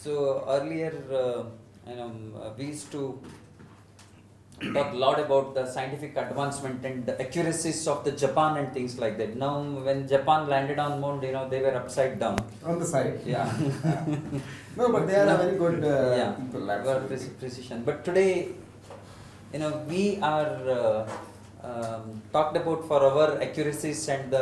So earlier, we used to talk a lot about the scientific advancement and the accuracies of the Japan and things like that. Now, when Japan landed on moon, they were upside down. On the side. Yeah. No, but they are a very good yeah, people. very precision. But today, we are talked about for our accuracies and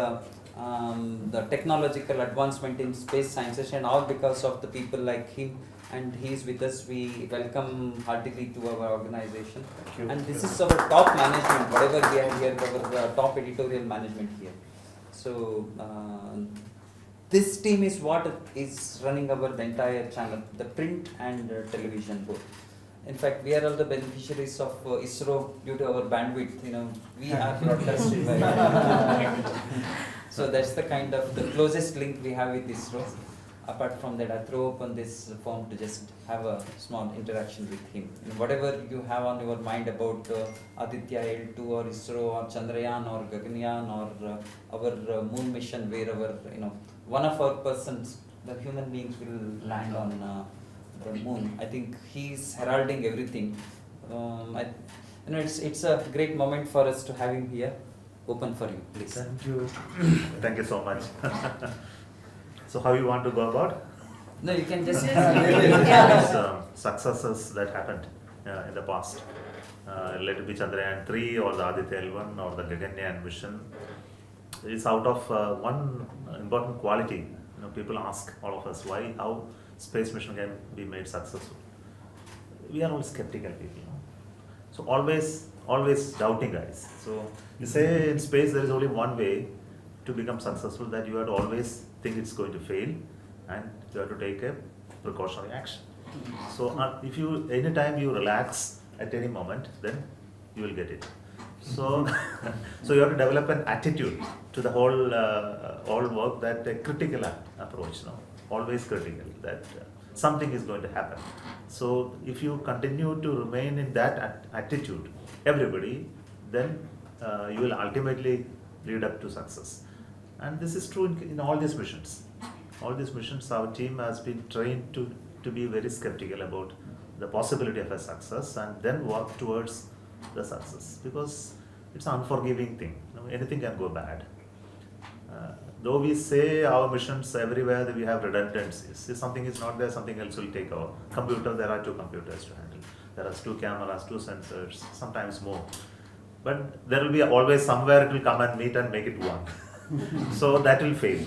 the technological advancement in space sciences and all because of the people like him, and he is with us. We welcome heartily to our organization. And this is our top management, whatever we have here, our top editorial management here. So this team is what is running the entire channel, the print and television both. In fact, we are all the beneficiaries of ISRO due to our bandwidth. We are broadcasted by. So that's the kind of the closest link we have with ISRO. Apart from that, I throw open this form to just have a small interaction with him. And whatever you have on your mind about Aditya L2 or ISRO or Chandrayaan or Gaganyaan or our moon mission, wherever one of our persons, the human beings, will land on the moon. I think he's heralding everything. It's a great moment for us to have him here. Open for you, please. Thank you. Thank you so much. So how you want to go about? No, you can just successes that happened in the past. Let it be Chandrayaan 3 or the Aditya L1 or the Gaganyaan mission. It's out of one important quality. People ask all of us how space mission can be made successful. We are all skeptical people. So always doubting guys. So you say in space there is only one way to become successful, that you have to always think it's going to fail and you have to take a precautionary action. So if you anytime you relax at any moment, then you will get it. So so you have to develop an attitude to the whole work, that a critical approach, always critical, that something is going to happen. So if you continue to remain in that attitude, everybody, then you will ultimately lead up to success. And this is true in all these missions. All these missions, our team has been trained to be very skeptical about the possibility of a success and then work towards the success, because it's an unforgiving thing. Anything can go bad. Though we say our missions everywhere that we have redundancies, if something is not there, something else will take over. Computer, there are 2 computers to handle. There are 2 cameras, 2 sensors, sometimes more. But there will be always somewhere it will come and meet and make it one. So that will fail.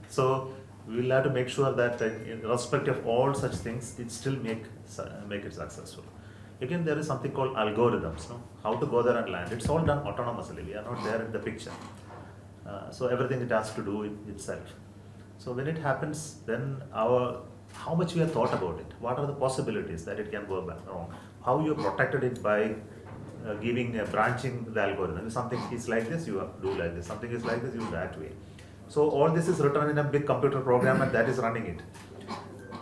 So we will have to make sure that in respect of all such things, it still make it successful. Again, there is something called algorithms, how to go there and land. It's all done autonomously. We are not there in the picture. So everything it has to do itself. So when it happens, then how much we have thought about it, what are the possibilities that it can go wrong, how you protected it by branching the algorithm. If something is like this, you do like this. Something is like this, you do that way. So all this is written in a big computer program and that is running it.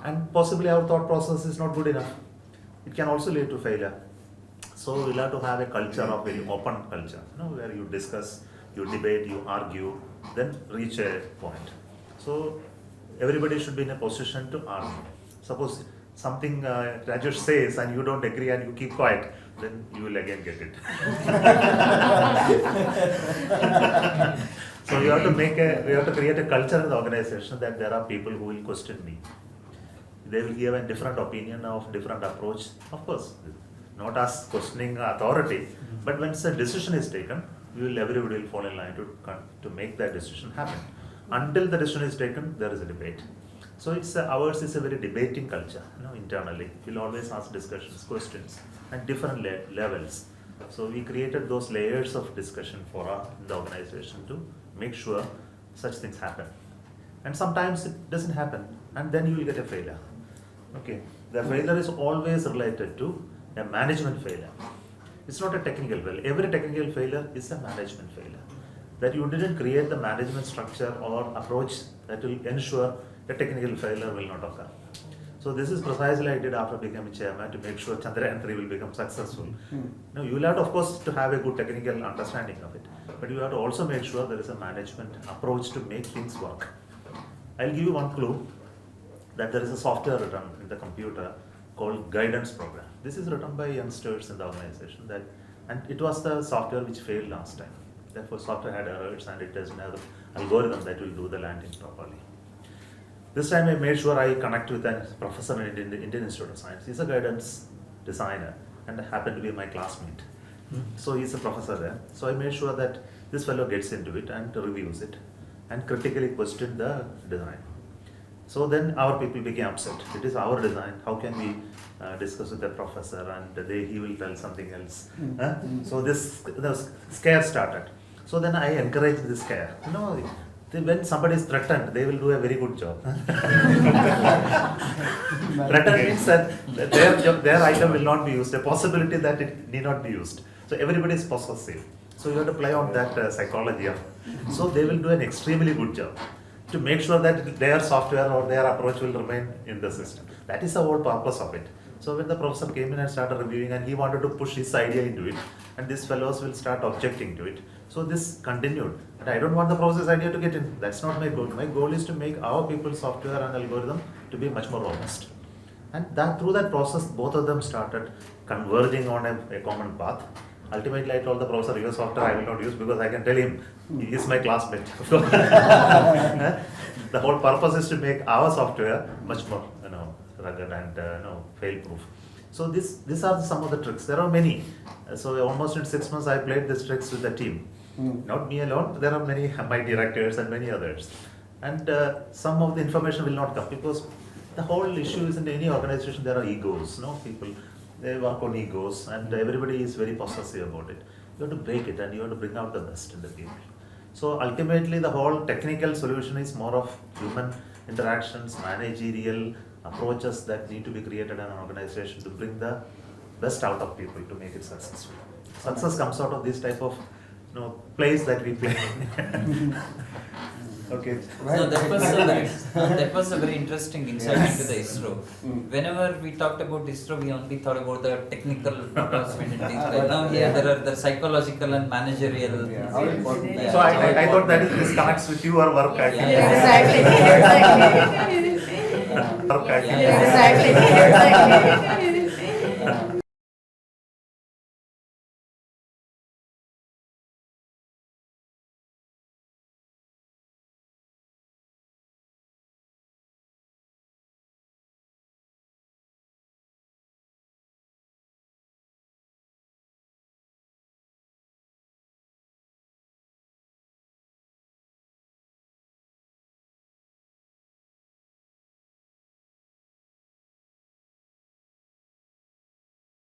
And possibly our thought process is not good enough. It can also lead to failure. So we'll have to have a culture of very open culture, where you discuss, you debate, you argue, then reach a point. So everybody should be in a position to argue. Suppose something Rajesh says and you don't agree and you keep quiet, then you will again get it. So we have to create a culture in the organization that there are people who will question me. They will give a different opinion of different approach. Of course, not as questioning authority, but when a decision is taken, everybody will fall in line to make that decision happen. Until the decision is taken, there is a debate. So ours is a very debating culture, internally. We'll always ask discussions, questions at different levels. So we created those layers of discussion for the organization to make sure such things happen. And sometimes it doesn't happen, and then you will get a failure. Okay, the failure is always related to a management failure. It's not a technical failure. Every technical failure is a management failure. That you didn't create the management structure or approach that will ensure a technical failure will not occur. So this is precisely I did after becoming chairman, to make sure Chandrayaan 3 will become successful. Now you will have to, of course, to have a good technical understanding of it, but you have to also make sure there is a management approach to make things work. I'll give you one clue. that there is a software written in the computer called guidance program. This is written by youngsters in the organization, and it was the software which failed last time. Therefore, software had errors and it doesn't have the algorithm that will do the landing properly. This time I made sure I connect with a professor in the Indian Institute of Science. He's a guidance designer and happened to be my classmate. So he's a professor there. So I made sure that this fellow gets into it and reviews it and critically questioned the design. So then our people became upset. It is our design. How can we discuss with the professor and he will tell something else? So the scare started. So then I encouraged this scare. When somebody is threatened, they will do a very good job. Threatened means that their item will not be used. A possibility that it need not be used. So everybody is possessive. So you have to play on that psychology. So they will do an extremely good job to make sure that their software or their approach will remain in the system. That is the whole purpose of it. So when the professor came in and started reviewing and he wanted to push his idea into it, and these fellows will start objecting to it. So this continued. And I don't want the professor's idea to get in. That's not my goal. My goal is to make our people's software and algorithm to be much more robust. And through that process, both of them started converging on a common path. Ultimately, I told the professor, your software I will not use because I can tell him, he is my classmate. The whole purpose is to make our software much more rugged and fail-proof. So these are some of the tricks. There are many. So almost in 6 months, I played these tricks with the team. Not me alone. There are many, my directors and many others. And some of the information will not come because the whole issue is in any organization there are egos. People, they work on egos and everybody is very possessive about it. You have to break it and you have to bring out the best in the people. So ultimately the whole technical solution is more of human interactions, managerial approaches that need to be created in an organization to bring the best out of people to make it successful. Success comes out of this type of plays that we play. Okay. No, that was a very interesting insight into the ISRO. Whenever we talked about ISRO, we only thought about the technical advancement and things like now here there are the psychological and managerial. So I thought that this connects with your work. Exactly.